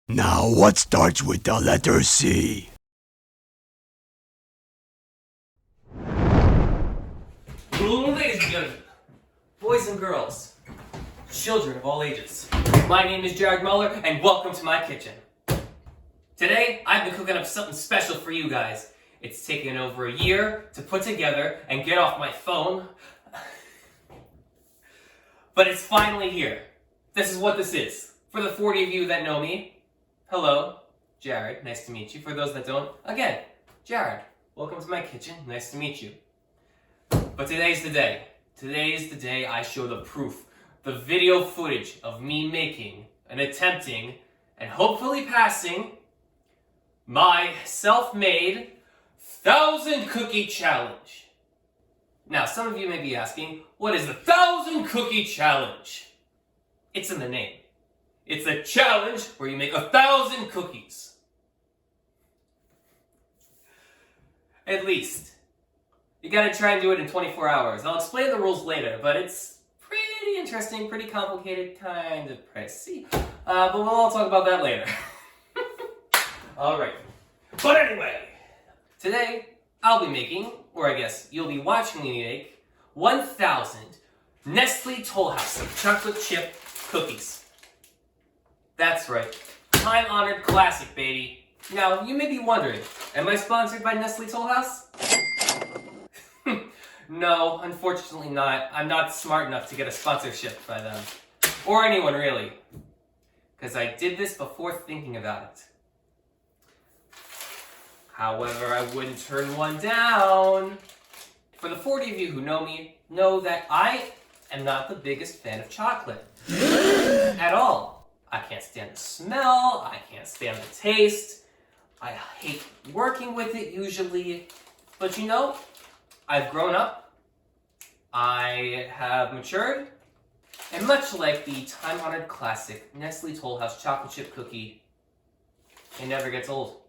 Now, what starts with the letter C? Ladies and gentlemen, boys and girls, children of all ages, my name is Jared Muller, and welcome to my kitchen. Today, I've been cooking up something special for you guys. It's taken over a year to put together and get off my phone, but it's finally here. This is what this is. For the 40 of you that know me, hello, Jared, nice to meet you. For those that don't, again, Jared, welcome to my kitchen, nice to meet you. But today's the day. Today's the day I show the proof, the video footage of me making and attempting and hopefully passing my self-made 1,000 cookie challenge. Now, some of you may be asking, what is the 1,000 cookie challenge? It's in the name. It's a challenge where you make 1,000 cookies. At least. You gotta try and do it in 24 hours. I'll explain the rules later, but it's pretty interesting, pretty complicated, kind of pricey. But we'll all talk about that later. Alright. But anyway, today I'll be making, or I guess you'll be watching me make, 1,000 Nestle Toll House chocolate chip cookies. That's right. Time-honored classic, baby. Now, you may be wondering, am I sponsored by Nestle Toll House? No, unfortunately not. I'm not smart enough to get a sponsorship by them. Or anyone, really. Because I did this before thinking about it. However, I wouldn't turn one down. For the 40 of you who know me, know that I am not the biggest fan of chocolate. At all. I can't stand the smell, I can't stand the taste, I hate working with it usually. But you know, I've grown up, I have matured, and much like the time-honored classic Nestle Toll House chocolate chip cookie, it never gets old.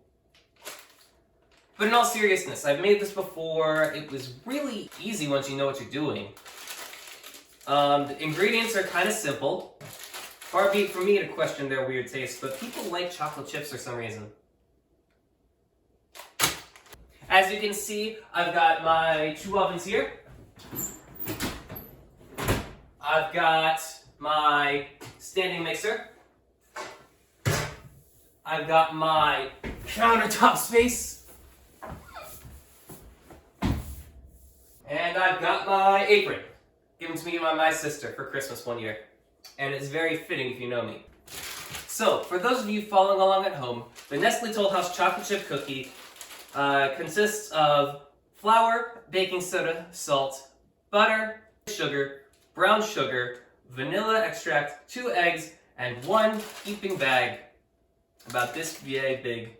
But in all seriousness, I've made this before. It was really easy once you know what you're doing. The ingredients are kind of simple. Far be it from me to question their weird taste, but people like chocolate chips for some reason. As you can see, I've got my 2 ovens here. I've got my standing mixer. I've got my countertop space. And I've got my apron, given to me by my sister for Christmas one year. And it's very fitting if you know me. So, for those of you following along at home, the Nestle Toll House chocolate chip cookie consists of flour, baking soda, salt, butter, sugar, brown sugar, vanilla extract, 2 eggs, and 1 heaping bag, about this big,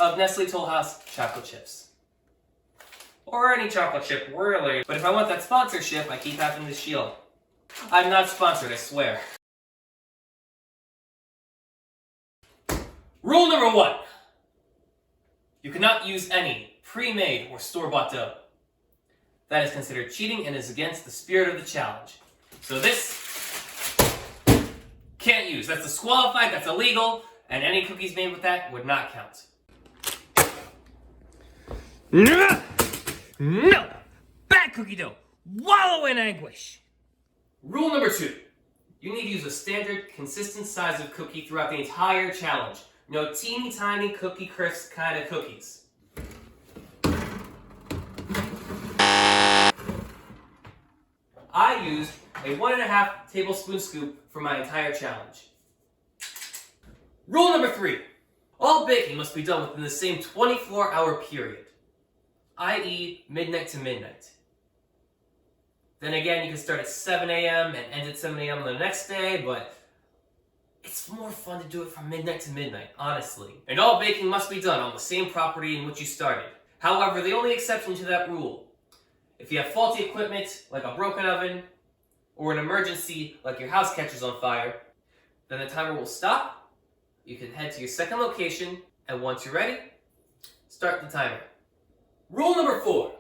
of Nestle Toll House chocolate chips. Or any chocolate chip, really. But if I want that sponsorship, I keep having to shield. I'm not sponsored, I swear. Rule number 1. You cannot use any pre-made or store-bought dough. That is considered cheating and is against the spirit of the challenge. So this, can't use. That's disqualified, that's illegal, and any cookies made with that would not count. No! Bad cookie dough! Wallow in anguish! Rule number 2. You need to use a standard, consistent size of cookie throughout the entire challenge. No teeny tiny cookie crisp kind of cookies. I used a 1.5 tablespoon scoop for my entire challenge. Rule number 3. All baking must be done within the same 24-hour period, i.e. midnight to midnight. Then again, you can start at 7 a.m. and end at 7 a.m. the next day, but it's more fun to do it from midnight to midnight, honestly. And all baking must be done on the same property in which you started. However, the only exception to that rule, if you have faulty equipment, like a broken oven, or an emergency, like your house catches on fire, then the timer will stop, you can head to your second location, and once you're ready, start the timer. Rule number 4.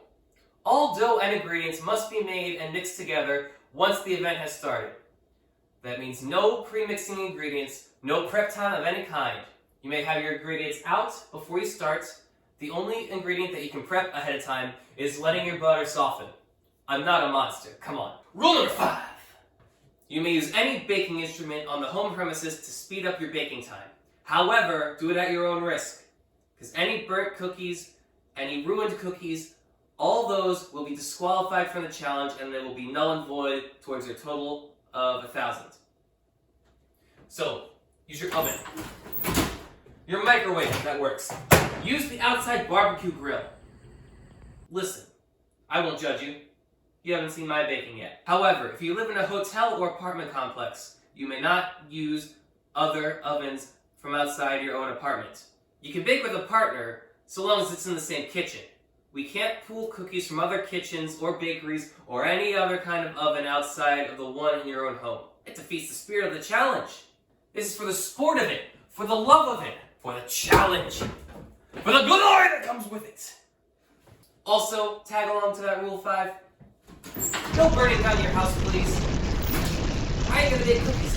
All dough and ingredients must be made and mixed together once the event has started. That means no pre-mixing ingredients, no prep time of any kind. You may have your ingredients out before you start. The only ingredient that you can prep ahead of time is letting your butter soften. I'm not a monster, come on. Rule number 5. You may use any baking instrument on the home premises to speed up your baking time. However, do it at your own risk. Because any burnt cookies, any ruined cookies, all those will be disqualified from the challenge and they will be null and void towards your total of 1,000. So, use your oven. Your microwave, that works. Use the outside barbecue grill. Listen, I won't judge you. You haven't seen my baking yet. However, if you live in a hotel or apartment complex, you may not use other ovens from outside your own apartment. You can bake with a partner so long as it's in the same kitchen. We can't pull cookies from other kitchens or bakeries or any other kind of oven outside of the one in your own home. It defeats the spirit of the challenge. This is for the sport of it, for the love of it, for the challenge, for the glory that comes with it. Also, tag along to that rule 5. Don't burn it down your house, please. I ain't gonna bake cookies.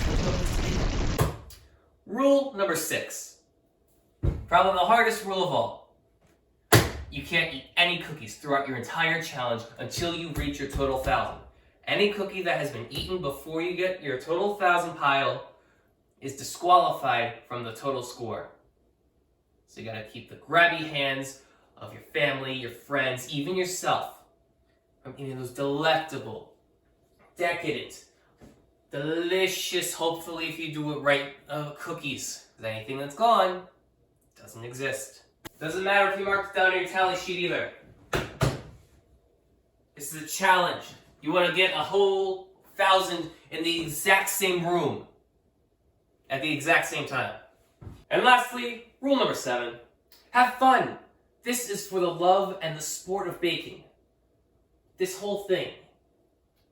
Rule number 6. Probably the hardest rule of all. You can't eat any cookies throughout your entire challenge until you reach your total 1,000. Any cookie that has been eaten before you get your total 1,000 pile is disqualified from the total score. So you gotta keep the grabby hands of your family, your friends, even yourself from eating those delectable, decadent, delicious, hopefully if you do it right, cookies. Because anything that's gone doesn't exist. Doesn't matter if you marked it down on your tally sheet either. This is a challenge. You want to get a whole 1,000 in the exact same room at the exact same time. And lastly, rule number 7. Have fun. This is for the love and the sport of baking. This whole thing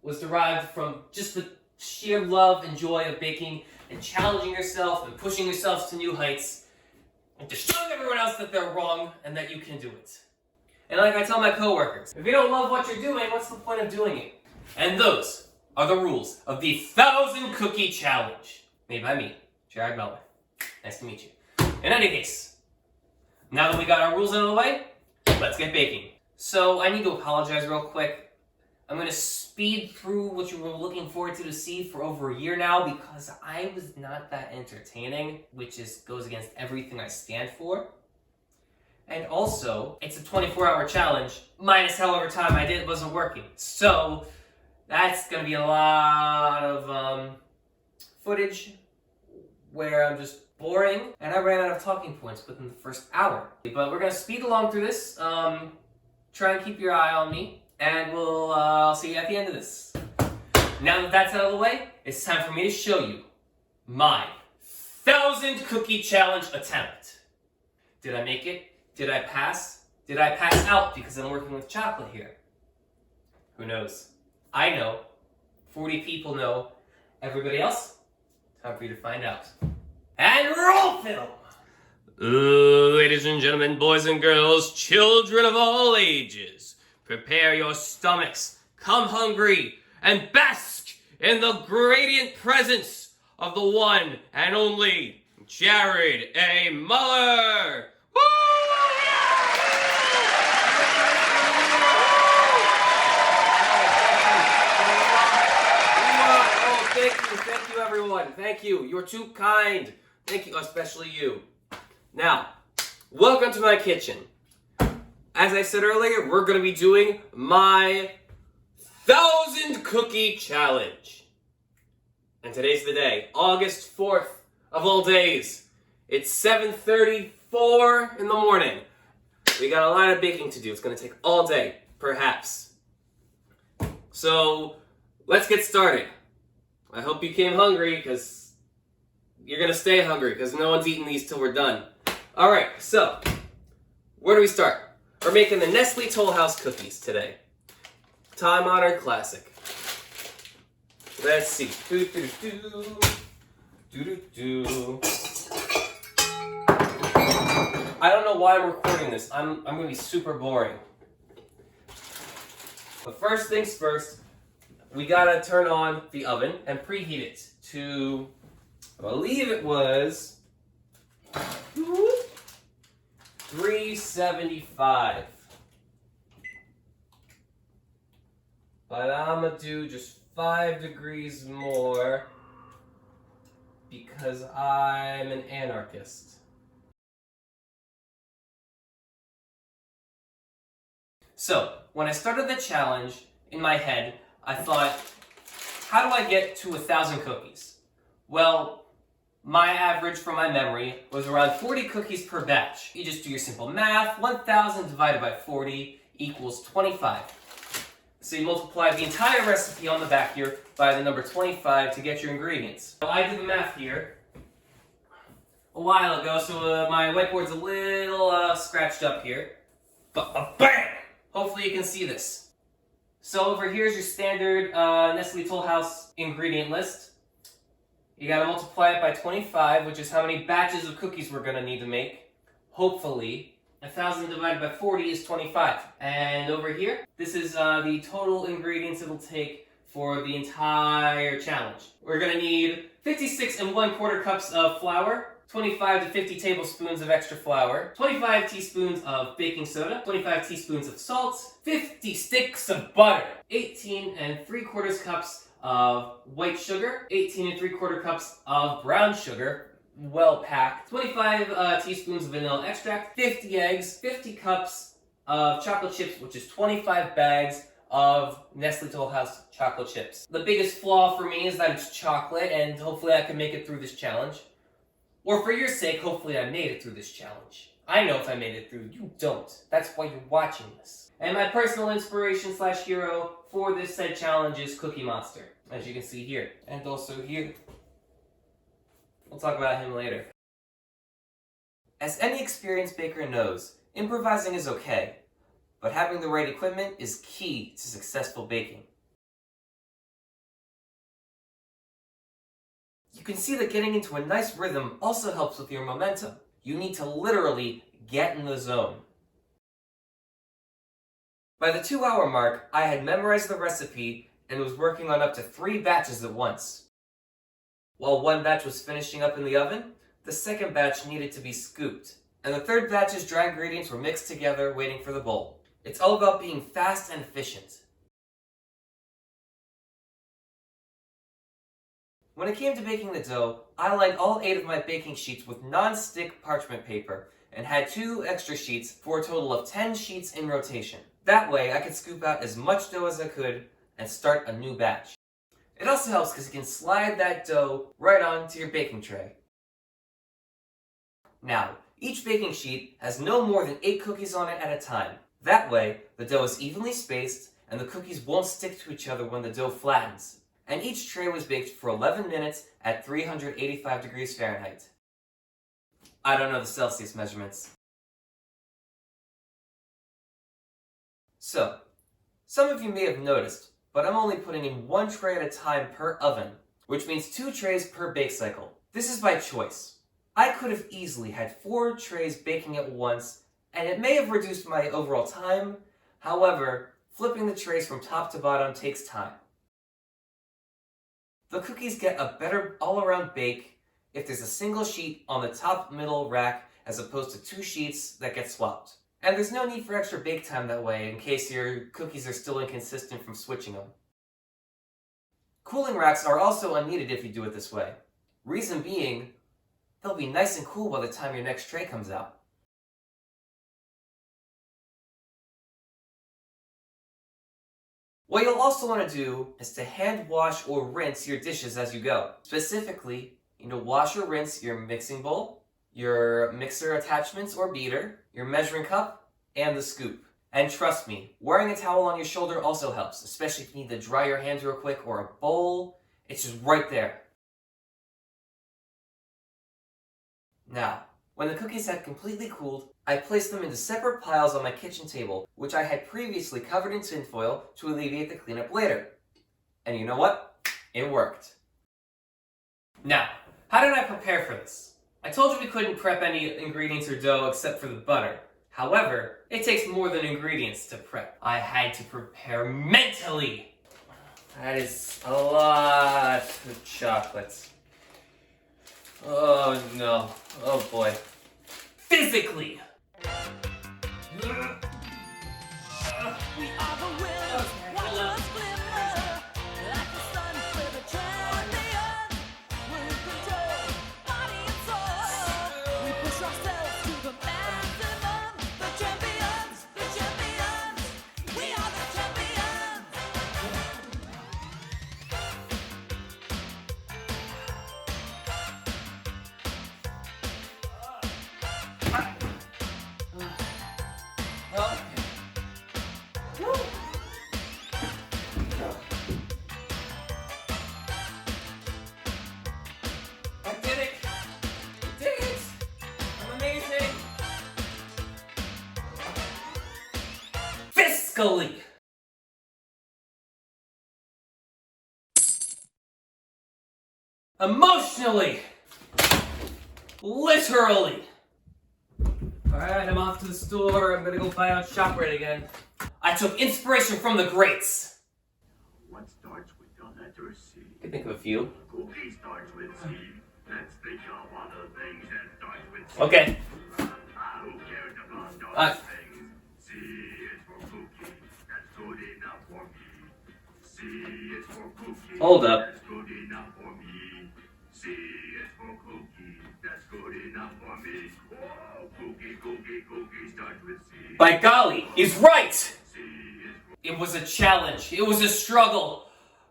was derived from just the sheer love and joy of baking and challenging yourself and pushing yourself to new heights and to show everyone else that they're wrong and that you can do it. And like I tell my coworkers, if you don't love what you're doing, what's the point of doing it? And those are the rules of the 1,000 Cookie Challenge, made by me, Jared Melvin. Nice to meet you. In any case, now that we got our rules out of the way, let's get baking. So I need to apologize real quick. I'm going to speed through what you were looking forward to see for over a year now because I was not that entertaining, which goes against everything I stand for. And also, it's a 24-hour challenge, minus however time I did wasn't working. So that's going to be a lot of footage where I'm just boring, and I ran out of talking points within the first hour. But we're going to speed along through this. Try and keep your eye on me, and I'll see you at the end of this. Now that that's out of the way, it's time for me to show you my 1,000 Cookie Challenge attempt. Did I make it? Did I pass? Did I pass out because I'm working with chocolate here? Who knows? I know. 40 people know. Everybody else? Time for you to find out. And roll film! Ladies and gentlemen, boys and girls, children of all ages, prepare your stomachs, come hungry, and bask in the radiant presence of the one and only Jared A. Muller! Woo! Oh, thank you everyone, thank you, you're too kind, thank you, especially you. Now, welcome to my kitchen. As I said earlier, we're going to be doing my 1,000 Cookie Challenge. And today's the day, August 4th of all days. It's 7:34 in the morning. We got a lot of baking to do. It's going to take all day, perhaps. So, let's get started. I hope you came hungry, because you're going to stay hungry, because no one's eating these till we're done. Alright, so, where do we start? We're making the Nestle Toll House cookies today. Time-honored classic. Let's see. I don't know why I'm recording this. I'm going to be super boring. But first things first, we gotta turn on the oven and preheat it to, I believe it was 375. But I'm gonna do just 5 degrees more because I'm an anarchist. So, when I started the challenge, in my head, I thought, how do I get to 1,000 cookies? Well, my average from my memory was around 40 cookies per batch. You just do your simple math, 1,000 divided by 40 equals 25. So you multiply the entire recipe on the back here by the number 25 to get your ingredients. So I did the math here a while ago, so my whiteboard's a little scratched up here. But bam! Hopefully you can see this. So over here's your standard Nestle Toll House ingredient list. You gotta multiply it by 25, which is how many batches of cookies we're gonna need to make. Hopefully. 1,000 divided by 40 is 25. And over here, this is the total ingredients it'll take for the entire challenge. We're gonna need 56 1/4 cups of flour, 25 to 50 tablespoons of extra flour, 25 teaspoons of baking soda, 25 teaspoons of salt, 50 sticks of butter, 18 3/4 cups of white sugar, 18 3/4 cups of brown sugar, well packed, 25 teaspoons of vanilla extract, 50 eggs, 50 cups of chocolate chips, which is 25 bags of Nestle Toll House chocolate chips. The biggest flaw for me is that it's chocolate, and hopefully I can make it through this challenge. Or for your sake, hopefully I made it through this challenge. I know if I made it through, you don't. That's why you're watching this. And my personal inspiration / hero for this said challenge is Cookie Monster, as you can see here. And also here. We'll talk about him later. As any experienced baker knows, improvising is okay, but having the right equipment is key to successful baking. You can see that getting into a nice rhythm also helps with your momentum. You need to literally get in the zone. By the 2-hour mark, I had memorized the recipe and was working on up to 3 batches at once. While one batch was finishing up in the oven, the second batch needed to be scooped, and the third batch's dry ingredients were mixed together waiting for the bowl. It's all about being fast and efficient. When it came to baking the dough, I lined all 8 of my baking sheets with non-stick parchment paper and had 2 extra sheets for a total of 10 sheets in rotation. That way I could scoop out as much dough as I could and start a new batch. It also helps because you can slide that dough right onto your baking tray. Now, each baking sheet has no more than 8 cookies on it at a time. That way, the dough is evenly spaced and the cookies won't stick to each other when the dough flattens. And each tray was baked for 11 minutes at 385 degrees Fahrenheit. I don't know the Celsius measurements. So, some of you may have noticed, but I'm only putting in 1 tray at a time per oven, which means 2 trays per bake cycle. This is by choice. I could have easily had 4 trays baking at once, and it may have reduced my overall time. However, flipping the trays from top to bottom takes time. The cookies get a better all-around bake if there's a single sheet on the top middle rack as opposed to 2 sheets that get swapped. And there's no need for extra bake time that way in case your cookies are still inconsistent from switching them. Cooling racks are also unneeded if you do it this way. Reason being, they'll be nice and cool by the time your next tray comes out. What you'll also want to do is to hand wash or rinse your dishes as you go. Specifically, wash or rinse your mixing bowl, your mixer attachments or beater, your measuring cup, and the scoop. And trust me, wearing a towel on your shoulder also helps, especially if you need to dry your hands real quick or a bowl. It's just right there. Now, when the cookies had completely cooled, I placed them into separate piles on my kitchen table, which I had previously covered in tinfoil to alleviate the cleanup later. And you know what? It worked. Now, how did I prepare for this? I told you we couldn't prep any ingredients or dough except for the butter. However, it takes more than ingredients to prep. I had to prepare mentally. That is a lot of chocolates. Oh no. Oh boy. Physically! We are the winners. Watch us glimmer like the sun. We're the champions. We're in control, body and soul. We push ourselves to the maximum. The champions, the champions. We are the champions. Okay. Woo. I did it! I did it! I'm amazing! Fiscally! Emotionally! Literally! Alright, I'm off to the store. I'm gonna go buy out ShopRite again. I took inspiration from the greats. What starts with the letter C? I can think of a few. Cookie starts with C. Let's think of other things that start with C. Okay. Who cares about those things? C is for cookie. That's good enough for me. C is for cookie. Hold up. That's good enough for me. C is for cookie. That's good enough for me. Whoa, cookie starts with C. By golly, he's right! C is for It was a challenge. It was a struggle.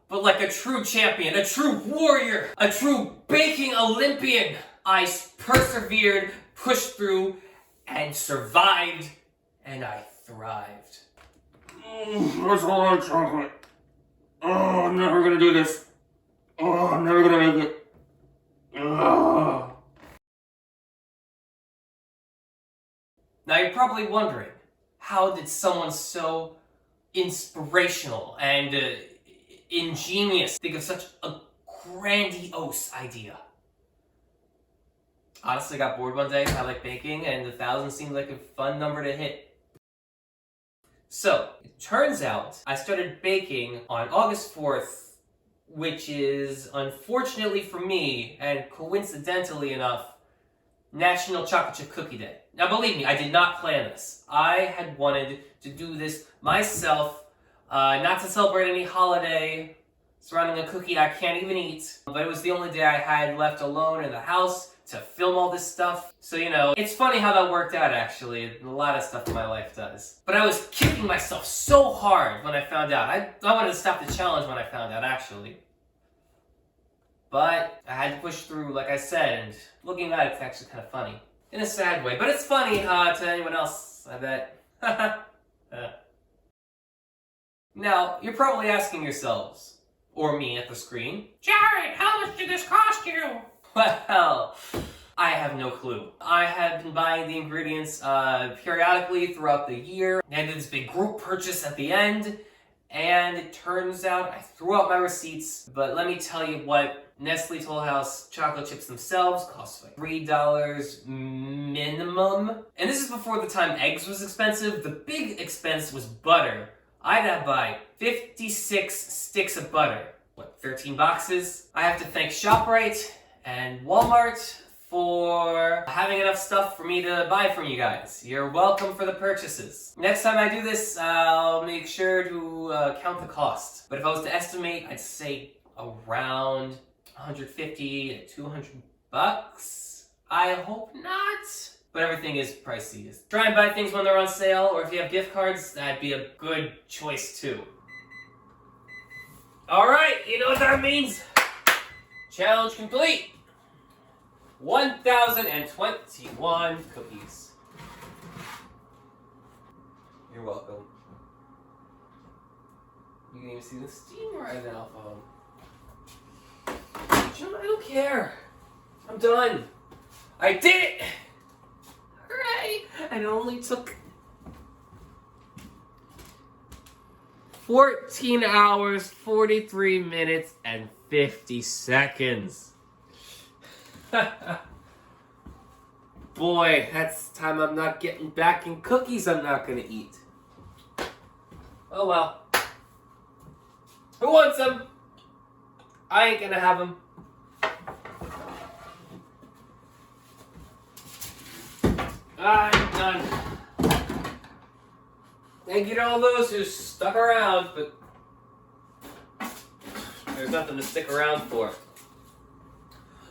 But like a true champion, a true warrior, a true baking Olympian, I persevered, pushed through, and survived, and I thrived. What's a lot of chocolate? Oh, I'm never gonna do this. Oh, I'm never gonna make it. Ugh. Now you're probably wondering, how did someone so inspirational and ingenious think of such a grandiose idea? Honestly, I got bored one day. I like baking, and 1,000 seemed like a fun number to hit. So, it turns out I started baking on August 4th, which is, unfortunately for me, and coincidentally enough, National Chocolate Chip Cookie Day. Now believe me, I did not plan this. I had wanted to do this myself, not to celebrate any holiday surrounding a cookie I can't even eat, but it was the only day I had left alone in the house to film all this stuff. So, you know, it's funny how that worked out, actually. A lot of stuff in my life does. But I was kicking myself so hard when I found out. I wanted to stop the challenge when I found out, actually. But I had to push through, like I said, and looking at it, it's actually kind of funny. In a sad way, but it's funny to anyone else, I bet. Now, you're probably asking yourselves, or me at the screen, Jared, how much did this cost you? Well, I have no clue. I have been buying the ingredients periodically throughout the year. I did this big group purchase at the end, and it turns out I threw out my receipts. But let me tell you what, Nestle Toll House chocolate chips themselves cost like $3 minimum. And this is before the time eggs was expensive. The big expense was butter. I had to buy 56 sticks of butter. What, 13 boxes? I have to thank ShopRite and Walmart for having enough stuff for me to buy from you guys. You're welcome for the purchases. Next time I do this, I'll make sure to count the cost. But if I was to estimate, I'd say around 150 to 200 bucks. I hope not. But everything is pricey. Try and buy things when they're on sale, or if you have gift cards, that'd be a good choice too. Alright, you know what that means? Challenge complete. 1,021 cookies. You're welcome. You can even see the steam right now, phone. I don't care. I'm done. I did it! Hooray! And it only took 14 hours, 43 minutes, and 50 seconds. Boy, that's time I'm not getting back in cookies I'm not gonna eat. Oh well. Who wants them? I ain't gonna have them. I'm done. Thank you to all those who stuck around, but there's nothing to stick around for.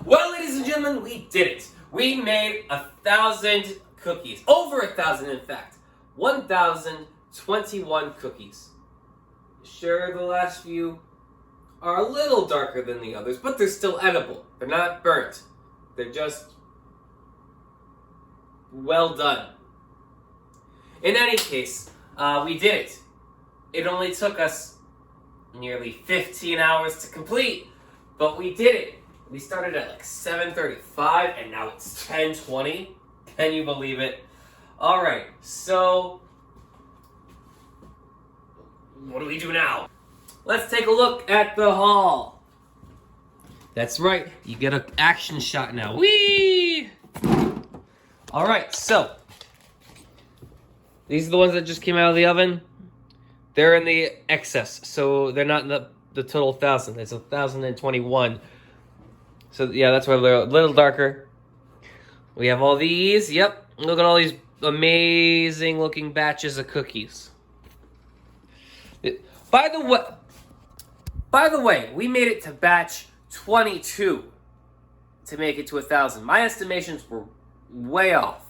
Well, ladies and gentlemen, we did it. We made 1,000 cookies. Over 1,000, in fact. 1,021 cookies. Sure, the last few are a little darker than the others, but they're still edible. They're not burnt. They're just well done. In any case, we did it. It only took us nearly 15 hours to complete, but we did it. We started at like 7:35 and now it's 10:20. Can you believe it? All right, so what do we do now? Let's take a look at the haul. That's right, you get an action shot now. Whee! All right, so these are the ones that just came out of the oven. They're in the excess, so they're not in the total 1,000. It's 1,021. So yeah, that's why they're a little darker. We have all these. Yep, look at all these amazing looking batches of cookies. By the way, we made it to batch 22 to make it to 1,000. My estimations were way off.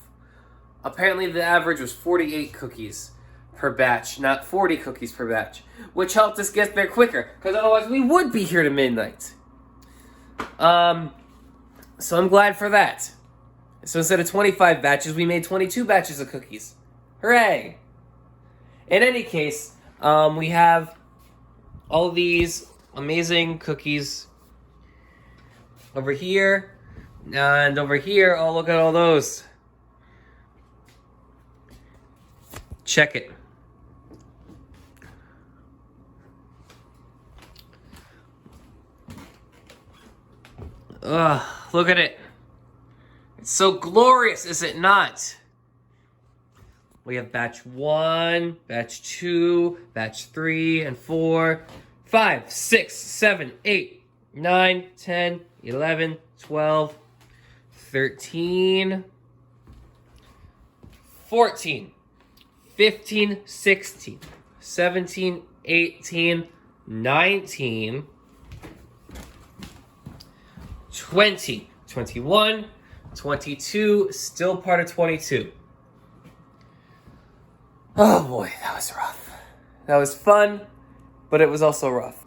Apparently the average was 48 cookies per batch, not 40 cookies per batch, which helped us get there quicker, because otherwise we would be here to midnight. So I'm glad for that. So instead of 25 batches, we made 22 batches of cookies. Hooray! In any case, we have all these amazing cookies over here, and over here, oh, look at all those. Check it. Ugh, look at it. It's so glorious, is it not? We have batch 1, batch 2, batch 3 and 4, 5, 6, 7, 8, 9, 10, 11, 12, 13, 14, 15, 16, 17, 18, 19, 20, 21, 22, still part of 22. Oh boy, that was rough. That was fun, but it was also rough.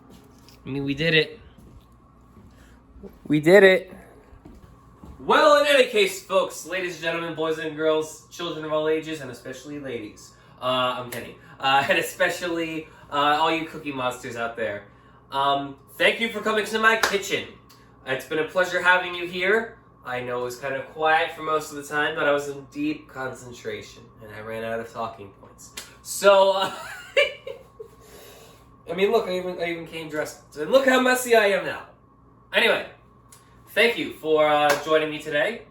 I mean, we did it. We did it. Well, in any case, folks, ladies and gentlemen, boys and girls, children of all ages, and especially ladies. I'm kidding. And especially all you cookie monsters out there. Thank you for coming to my kitchen. It's been a pleasure having you here. I know it was kind of quiet for most of the time, but I was in deep concentration, and I ran out of talking points. So, I mean, look, I even came dressed. And look how messy I am now. Anyway, thank you for joining me today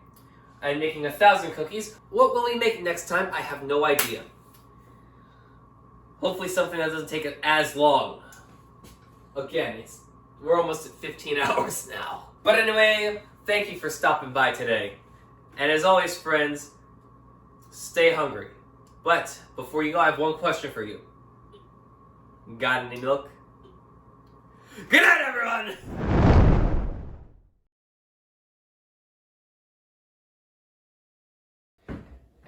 and making 1,000 cookies. What will we make next time? I have no idea. Hopefully something that doesn't take it as long. Again, we're almost at 15 hours now. But anyway, thank you for stopping by today. And as always, friends, stay hungry. But before you go, I have one question for you. Got any milk? Good night, everyone!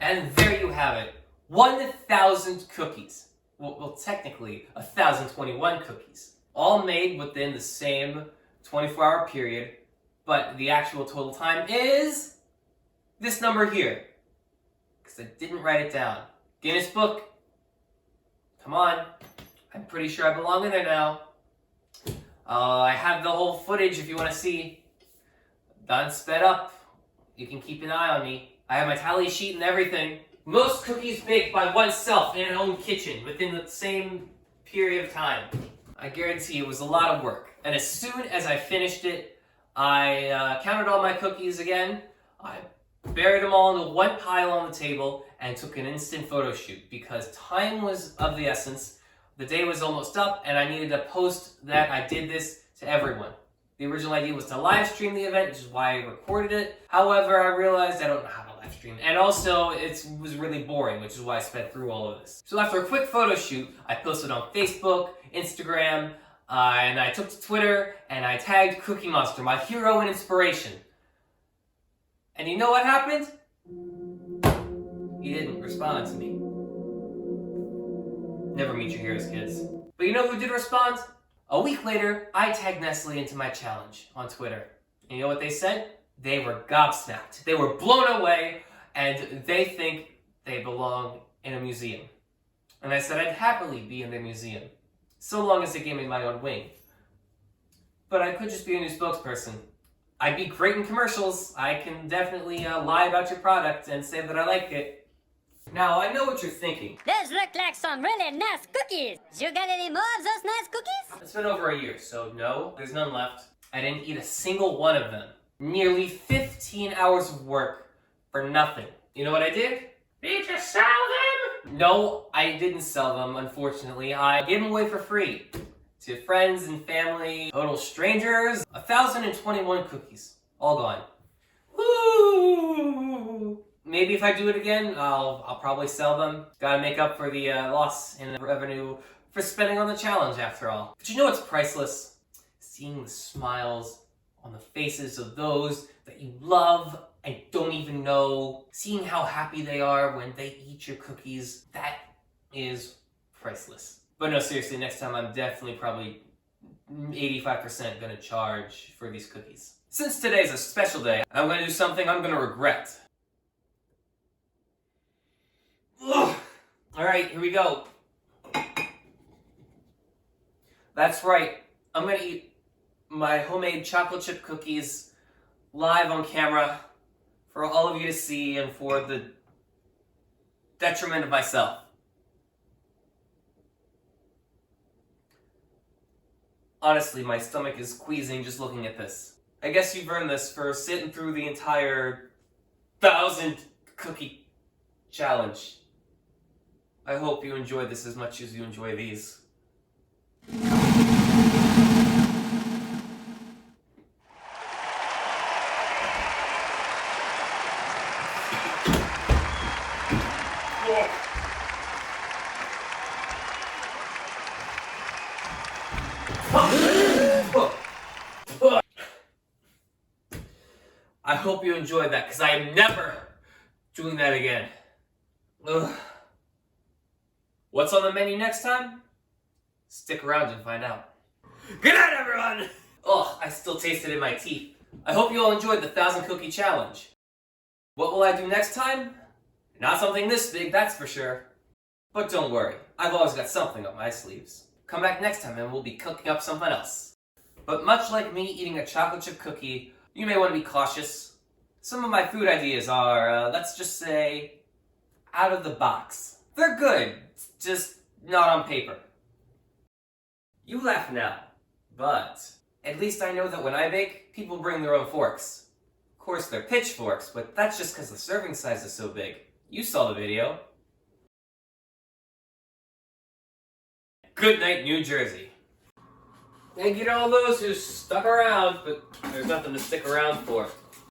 And there you have it. 1,000 cookies. Well, technically, 1,021 cookies. All made within the same 24-hour period, but the actual total time is this number here. Because I didn't write it down. Guinness Book, come on. I'm pretty sure I belong in there now. I have the whole footage if you want to see. Done sped up. You can keep an eye on me. I have my tally sheet and everything. Most cookies baked by oneself in an own kitchen within the same period of time. I guarantee it was a lot of work. And as soon as I finished it, I counted all my cookies again. I buried them all into one pile on the table and took an instant photo shoot because time was of the essence. The day was almost up, and I needed to post that I did this to everyone. The original idea was to live stream the event, which is why I recorded it. However, I realized I don't know how to live stream. And also, it was really boring, which is why I sped through all of this. So after a quick photo shoot, I posted on Facebook, Instagram, and I took to Twitter, and I tagged Cookie Monster, my hero and inspiration. And you know what happened? He didn't respond to me. Never meet your heroes, kids. But you know who did respond? A week later, I tagged Nestle into my challenge on Twitter. And you know what they said? They were gobsmacked. They were blown away, and they think they belong in a museum. And I said I'd happily be in their museum, so long as they gave me my own wing. But I could just be a new spokesperson. I'd be great in commercials. I can definitely lie about your product and say that I like it. Now, I know what you're thinking. Those look like some really nice cookies. You got any more of those nice cookies? It's been over a year, so no, there's none left. I didn't eat a single one of them. Nearly 15 hours of work for nothing. You know what I did? Did you sell them? No, I didn't sell them, unfortunately. I gave them away for free to friends and family, total strangers. 1,021 cookies, all gone. Woo! Maybe if I do it again, I'll probably sell them. Gotta make up for the loss in revenue for spending on the challenge, after all. But you know what's priceless? Seeing the smiles on the faces of those that you love and don't even know. Seeing how happy they are when they eat your cookies. That is priceless. But no, seriously, next time I'm definitely probably 85% gonna charge for these cookies. Since today's a special day, I'm gonna do something I'm gonna regret. Ugh. All right, here we go. That's right. I'm gonna eat my homemade chocolate chip cookies live on camera for all of you to see and for the detriment of myself. Honestly, my stomach is queasing just looking at this. I guess you've earned this for sitting through the entire 1,000 cookie challenge. I hope you enjoy this as much as you enjoy these. I hope you enjoyed that, because I am never doing that again. Ugh. What's on the menu next time? Stick around and find out. Good night, everyone! Ugh, I still taste it in my teeth. I hope you all enjoyed the 1,000 cookie challenge. What will I do next time? Not something this big, that's for sure. But don't worry, I've always got something up my sleeves. Come back next time and we'll be cooking up something else. But much like me eating a chocolate chip cookie, you may want to be cautious. Some of my food ideas are, let's just say, out of the box. They're good, just not on paper. You laugh now, but at least I know that when I bake, people bring their own forks. Of course, they're pitchforks, but that's just because the serving size is so big. You saw the video. Good night, New Jersey. Thank you to all those who stuck around, but there's nothing to stick around for.